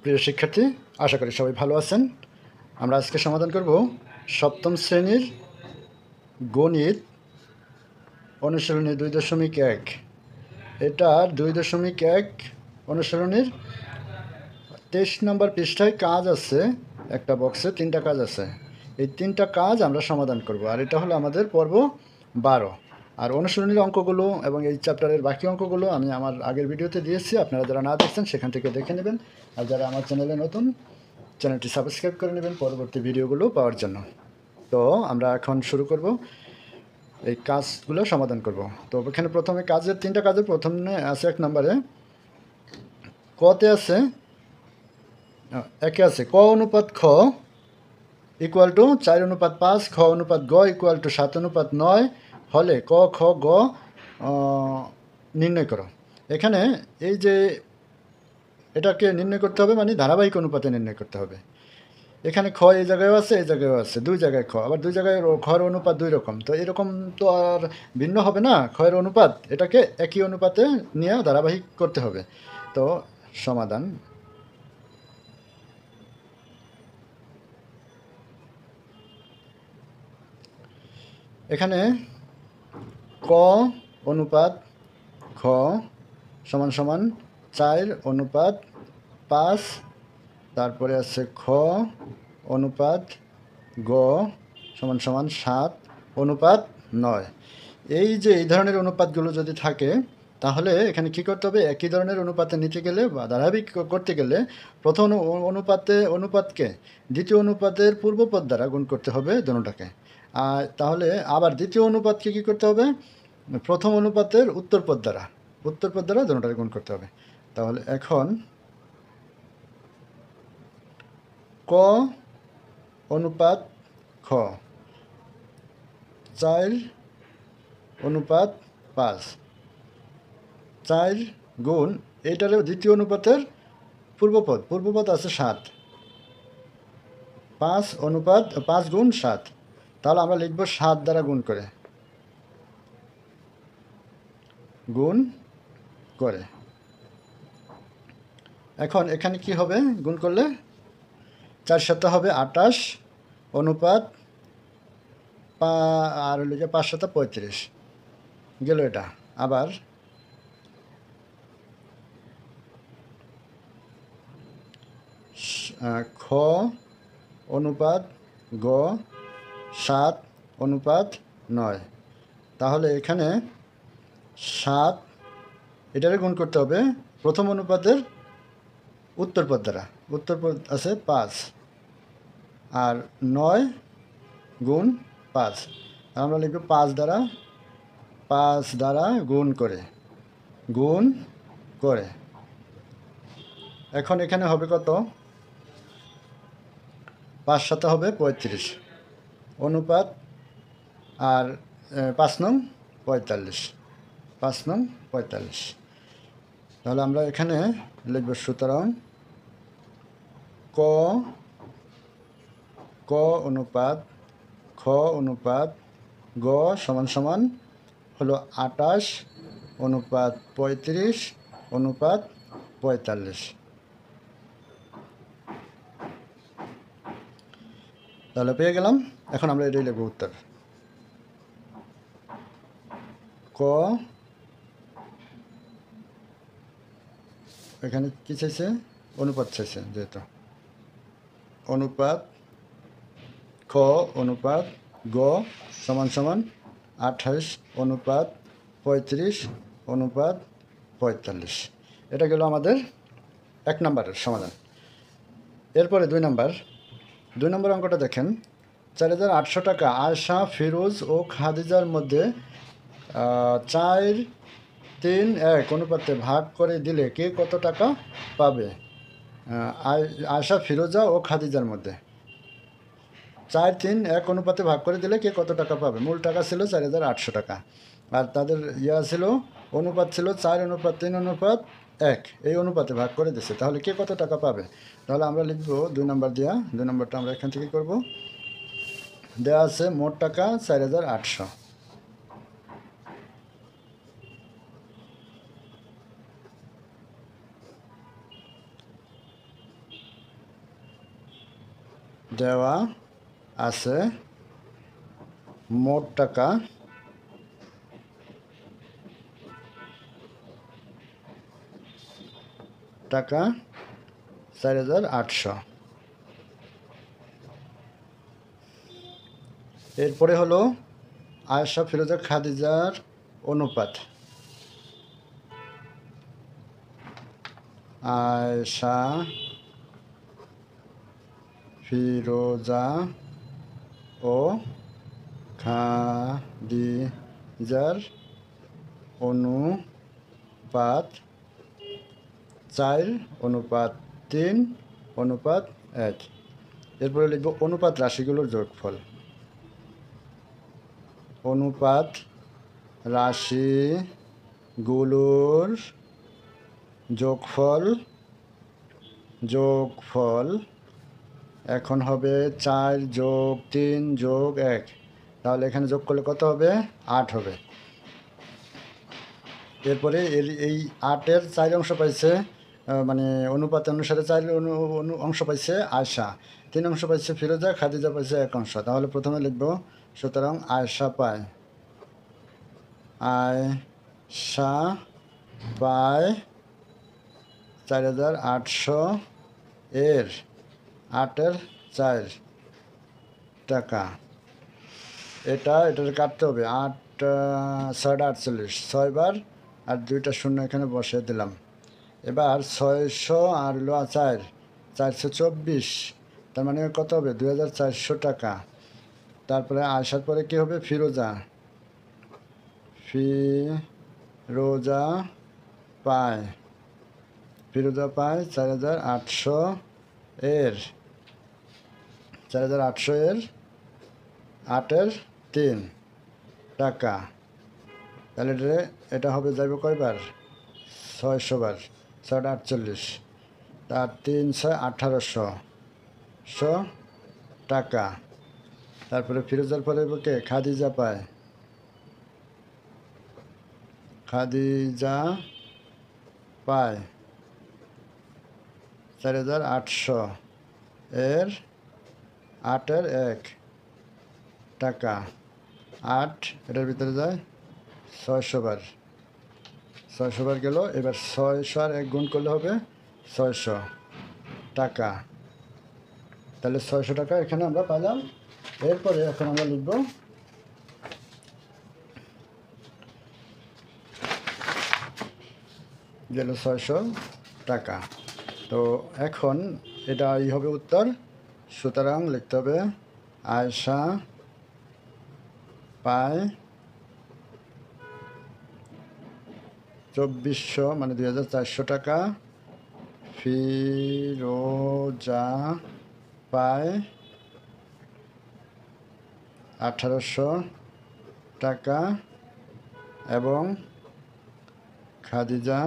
প্রিয় শিক্ষার্থী, আশা করি সবাই ভালো আছেন। আমরা আজকে সমাধান করব সপ্তম শ্রেণীর গণিত অনুশীলনী 2.1। এটা 2.1 অনুশীলনীর 23 নম্বর পৃষ্ঠায় কাজ আছে। একটা বক্সে 3টা কাজ আছে। এই 3টা কাজ আমরা সমাধান করব। আর এটা হলো আমাদের পর্ব 12। আর অনুশীলনীর অঙ্কগুলো এবং এই চ্যাপ্টারের বাকি অঙ্কগুলো আমি আমার আগের ভিডিওতে দিয়েছি। আপনারা যারা না দেখছেন সেখান থেকে দেখে নেবেন। আর যারা আমার চ্যানেলে নতুন, চ্যানেলটি সাবস্ক্রাইব করে নেবেন পরবর্তী ভিডিওগুলো পাওয়ার জন্য। তো আমরা এখন শুরু করব, এই কাজগুলো সমাধান করব। তো এখানে প্রথমে কাজের 3টা কাজের প্রথমে আছে 1 নম্বরে কতে আছে, একে আছে ক অনুপাত খ ইকুয়াল টু 4:5, খ অনুপাত গ ইকুয়াল টু 7:9 হলে ক খ গ নির্ণয় করো। এখানে এই যে এটাকে নির্ণয় করতে হবে, মানে ধারাবাহিক অনুপাতে নির্ণয় করতে হবে। এখানে খ এই জায়গায়ও আছে, এই জায়গায়ও আছে, 2 জায়গায় খ, আবার 2 জায়গায় খর অনুপাত 2 রকম। তো এরকম তো আর ভিন্ন হবে না খয়ের অনুপাত, এটাকে একই অনুপাতে নিয়ে ধারাবাহিক করতে হবে। তো সমাধান, এখানে ক অনুপাত খ সমান সমান 4:5, তারপরে আছে খ অনুপাত গ সমান সমান 7:9। এই যে এই ধরনের অনুপাতগুলো যদি থাকে তাহলে এখানে কি করতে হবে, একই ধরনের অনুপাতে নিতে গেলে বা ধারাবাহিক করতে গেলে প্রথম অনুপাতকে দ্বিতীয় অনুপাতের পূর্বপদ দ্বারা গুণ করতে হবে দোনোটাকে। আর তাহলে আবার দ্বিতীয় অনুপাতকে কী করতে হবে, প্রথম অনুপাতের উত্তরপদ দ্বারা দোনোটাকে গুণ করতে হবে। তাহলে এখন ক অনুপাত খ 4:5, 4 গুণ এইটারও দ্বিতীয় অনুপাতের পূর্বপদ আছে 7, 5 গুণ 7। তাহলে আমরা লিখব 7 দ্বারা গুণ করে। এখন এখানে কি হবে, গুণ করলে 4 7 হবে 28 অনুপাত আর হলো যে 5 7 35 গেল এটা। আবার খ অনুপাত গ 7:9। তাহলে এখানে 7 এটারে গুণ করতে হবে প্রথম অনুপাতের উত্তরপদ দ্বারা, উত্তরপদ আছে 5 আর 9 গুণ 5। আমরা লিখব 5 দ্বারা গুণ করে। এখন এখানে হবে কত, 5 7 হবে 35 অনুপাত আর 5 নং 45, 5 নং 45। তাহলে আমরা এখানে লিখব সুতরাং ক অনুপাত খ অনুপাত গ সমান সমান হলো 28 অনুপাত 35 অনুপাত 45। তাহলে পেয়ে গেলাম। এখন আমরা এটাই লিখব উত্তর। ক এখানে কি চাইছে, অনুপাত চাইছে, যেহেতু অনুপাত খ অনুপাত গ সমান সমান 28 অনুপাত 35 অনুপাত 45। এটা গেল আমাদের 1 নম্বরের সমাধান। এরপরে 2 নম্বর অঙ্কটা দেখেন। 4,800 টাকা আয়শা, ফিরোজ ও খাদিজার মধ্যে 4:3:1 অনুপাতে ভাগ করে দিলে কে কত টাকা পাবে? আয়শা, ফিরোজা ও খাদিজার মধ্যে 4:3:1 অনুপাতে ভাগ করে দিলে কে কত টাকা পাবে? মূল টাকা ছিল 4,800 টাকা, আর তাদের ছিল অনুপাত ছিল 4:3:1, এই অনুপাতে ভাগ করে দিচ্ছে। তাহলে কে কত টাকা পাবে? তাহলে আমরা লিখব 2 নম্বর দেওয়া। 2 নম্বরটা আমরা এখান থেকে করব। দেওয়া আছে মোট টাকা 4,800। দেওয়া আছে মোট টাকা 4,800। এরপরে হলো আয়েশা ফিরোজা খাদিজার অনুপাত। আয়েশা ফিরোজা ও খাদিজার অনুপাত 4:3:1। এরপরে লিখব অনুপাত রাশিগুলোর যোগফল। অনুপাত রাশিগুলোর যোগফল এখন হবে 4 + 3 + 1। তাহলে এখানে যোগ করলে কত হবে? 8 হবে। এরপরে এই 8-এর 4 অংশ পাইছে, মানে অনুপাত অনুসারে 4 অংশ পাইছে আয়েশা, 3 অংশ পাইছে ফিরোজা, খাদিজা পাইছে 1 অংশ। তাহলে প্রথমে লিখব, সুতরাং আয়েশা পায় 4,800 এর 8/4 টাকা। এটার কাটতে হবে 8 6 48, 6 বার আর 2টা শূন্য এখানে বসিয়ে দিলাম। এবার 600 আর হলো 4, 424, তার মানে কত হবে? 2,400 টাকা। তারপরে আসার পরে কী হবে? ফিরোজা পায় 4,800 এর 8/3 টাকা। তাহলে এটা হবে, যাইব কয়বার? 600 বার, 648, তার 3 6 1800 টাকা। তারপরে ফিরোজার পরে কে? খাদিজা পায় 4,800 এর 8/1 টাকা। 8 এটার ভিতরে যায় 600 বার, 600 বার গেল। এবার 600 আর 1 গুণ করলে হবে 600 টাকা। তাহলে 600 টাকা এখানে আমরা পাইলাম। এরপরে এখন আমরা লিখব গেল 600 টাকা। তো এখন এটাই হবে উত্তর। সুতরাং লিখতে হবে আয়েশা পায় 2,400 মানে 2,400 টাকা, ফিরোজা পায় 1,800 টাকা এবং খাদিজা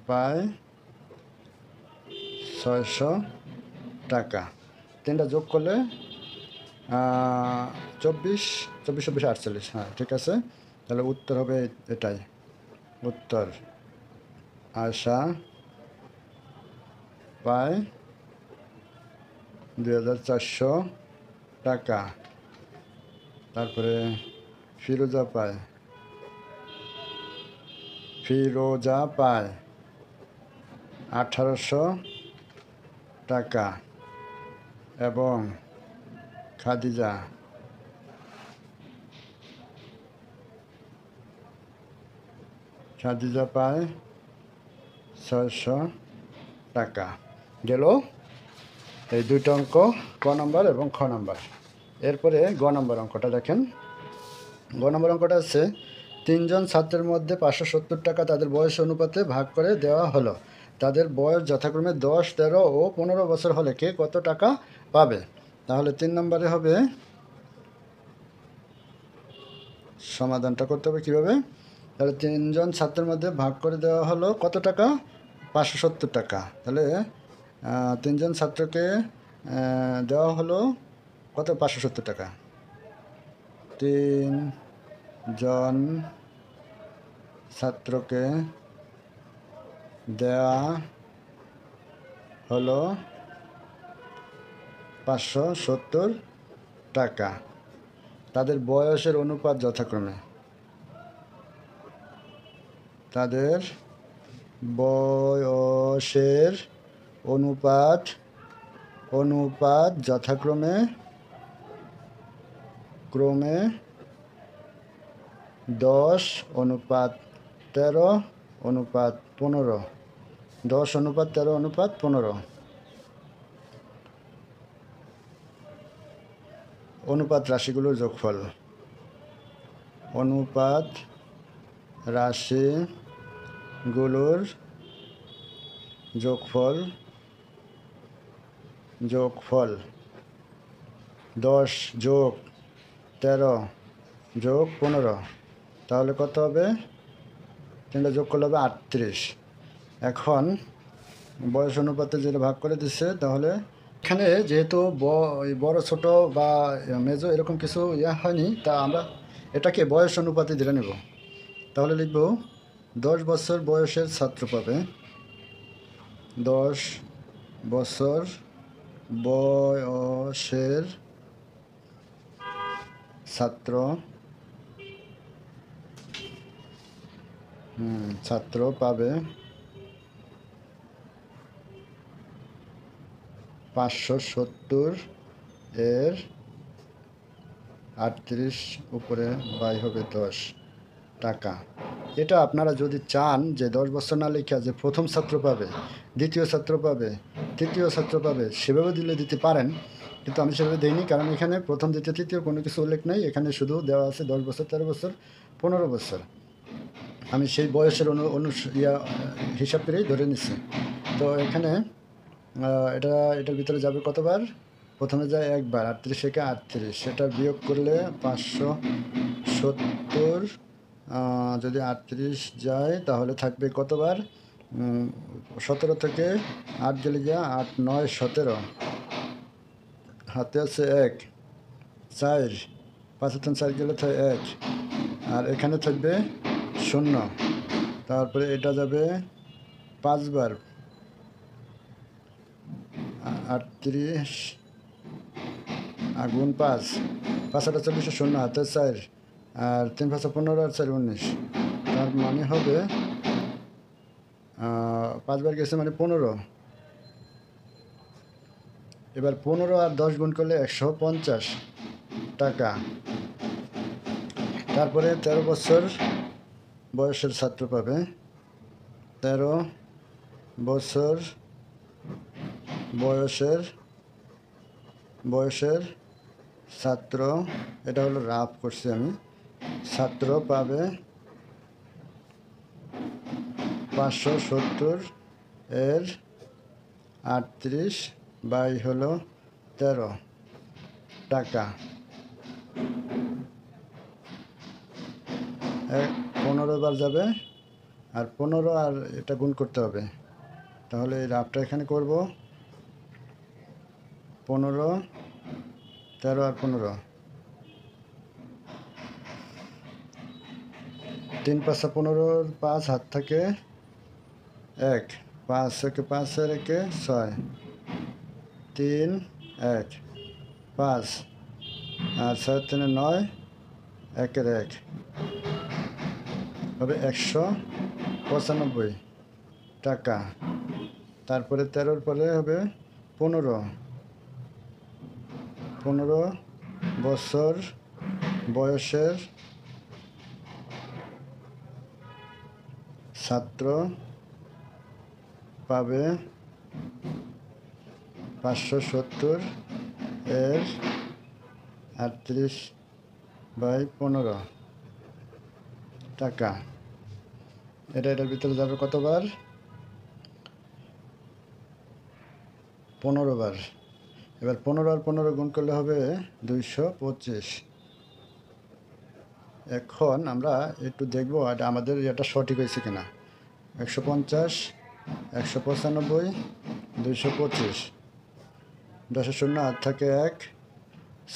পায় 600 টাকা। 3টা যোগ করলে 24, 24, 48। হ্যাঁ, ঠিক আছে। তাহলে উত্তর হবে এটাই উত্তর। আয়েশা পায় 2,400 টাকা। তারপরে ফিরোজা পায় 1,800 টাকা এবং খাদিজা পায় 600 টাকা। গেল এই 2টা অঙ্ক, ক নম্বর এবং খ নম্বর। এরপরে গ নম্বর অঙ্কটা দেখেন। গ নম্বর অঙ্কটা আছে, 3 জন ছাত্রের মধ্যে 570 টাকা তাদের বয়স অনুপাতে ভাগ করে দেওয়া হলো। তাদের বয়স যথাক্রমে 10, 13 ও 15 বছর হলে কে কত টাকা পাবে? তাহলে 3 নম্বরে হবে, সমাধানটা করতে হবে কীভাবে? তাহলে 3 জন ছাত্রের মধ্যে ভাগ করে দেওয়া হলো কত টাকা? 570 টাকা। তাহলে 3 জন ছাত্রকে দেওয়া হলো কত? 570 টাকা। 3 জন ছাত্রকে দেওয়া হলো 570 টাকা। তাদের বয়সের অনুপাত যথাক্রমে অনুপাত যথাক্রমে 10:13:15 10:13:15 অনুপাত রাশিগুলোর যোগফল অনুপাত রাশিগুলোর যোগফল 10+13+15 তাহলে কত হবে? তিনটা যোগ করলে হবে 38। এখন বয়স অনুপাতে যেটা ভাগ করে দিচ্ছে, তাহলে এখানে যেহেতু বড় ছোট বা মেজো এরকম কিছু হয়নি, তা আমরা এটাকে বয়স অনুপাতে ধরে নেব। তাহলে লিখব 10 বছর বয়সের ছাত্র পাবে 10 বছর বয়সের ছাত্র পাবে 570 এর 38 উপরে বাই হবে 10 টাকা। এটা আপনারা যদি চান যে 10 বছর না লেখা যে প্রথম ছাত্র পাবে, দ্বিতীয় ছাত্র পাবে, তৃতীয় ছাত্র পাবে, সেভাবে দিলে দিতে পারেন, কিন্তু আমি সেভাবে দিইনি, কারণ এখানে প্রথম দ্বিতীয় তৃতীয় কোনো কিছু উল্লেখ নেই। এখানে শুধু দেওয়া আছে 10 বছর, 13 বছর, 15 বছর। আমি সেই বয়সের হিসাব করেই ধরে নিচ্ছি। তো এখানে এটার ভিতরে যাবে কতবার? প্রথমে যায় একবার, 38 থেকে 38, সেটা বিয়োগ করলে 570, যদি 38 যায় তাহলে থাকবে কতবার? 17 থেকে 8 গেলে গিয়া 8 9 17, হাতে আছে 1 4, 5 4 গেলে থাকে 1, আর এখানে থাকবে 0। তারপরে এটা যাবে 5 বার, 38 গুণ 5, 5 8 40, 0 হাতে 4, আর 3 5 15 আর 4 19, তার মানে হবে 5 বার গেছে মানে 15। এবার 15 আর 10 গুণ করলে 150 টাকা। তারপরে 13 বছর বয়সের ছাত্র পাবে 13 বছর বয়সের ছাত্র, এটা হলো রাফ করছি আমি, ছাত্র পাবে 570 এর 38 বাই হলো 13 টাকা। 15 বার যাবে, আর 15 আর এটা গুণ করতে হবে। তাহলে এই রাফটা এখানে করব, 15 13 আর 15, 3 5 15, 5 হাত থেকে 1, 5 থেকে 5 এর 1 6, 3 1 5, আর 6 3 9, 1 এর 1 হবে 195 টাকা। তারপরে 13 পরে হবে 15 বছর বয়সের ছাত্র পাবে 570 এর 38 বাই 15 টাকা। এটার ভিতরে যাবে কতবার? 15 বার। এবার 15 আর 15 গুণ করলে হবে 225। এখন আমরা একটু দেখবো এটা আমাদের এটা সঠিক হয়েছে কিনা। 150 195 225, 10 0 হাত থাকে 1,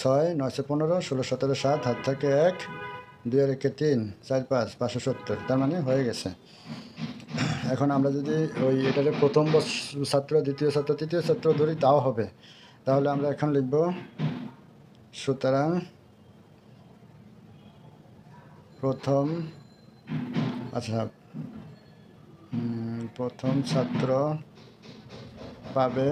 6 9 15 16 17 7 হাত থাকে 1, 2 আর 1 3 4 5 570, তার মানে হয়ে গেছে। এখন আমরা যদি ওই এটাকে প্রথম ছাত্র, দ্বিতীয় ছাত্র, তৃতীয় ছাত্র ধরি তাও হবে। তাহলে আমরা এখন লিখব সুতরাং প্রথম ছাত্র পাবে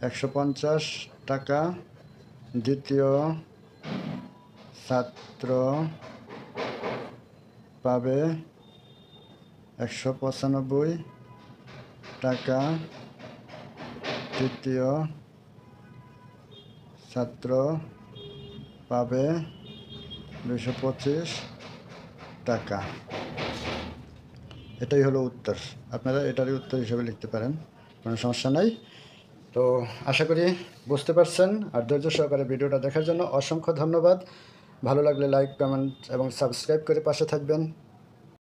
150 টাকা, দ্বিতীয় ছাত্র পাবে 195 টাকা, তৃতীয় ছাত্র পাবে 225 টাকা। এটাই হলো উত্তর। আপনারা এটারই উত্তর হিসেবে লিখতে পারেন, কোনো সমস্যা নাই। তো আশা করি বুঝতে পারছেন। আর ধৈর্য সহকারে ভিডিওটা দেখার জন্য অসংখ্য ধন্যবাদ। ভালো লাগলে লাইক, কমেন্ট এবং সাবস্ক্রাইব করে পাশে থাকবেন।